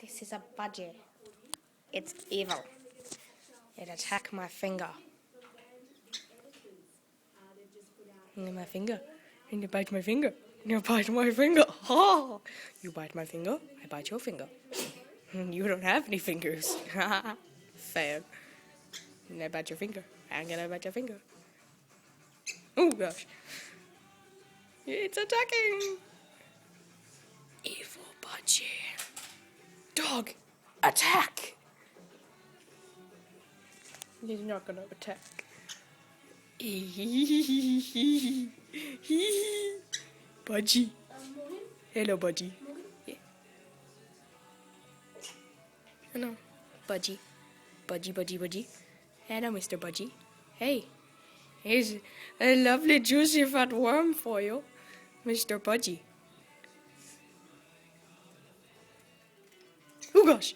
This is a budgie. It's evil. It attacked my finger. My finger. And you bite my finger. You bite my finger. Ha! You bite my finger, I bite your finger. You don't have any fingers. Fair. And I bite your finger. I'm gonna bite your finger. Oh gosh. It's attacking. Evil budgie. Dog, attack. He's not gonna attack. Budgie. Hello, budgie. Yeah. Hello, budgie. Budgie. Hello, Mr. Budgie. Hey, here's a lovely juicy fat worm for you, Mr. Budgie. Oh gosh.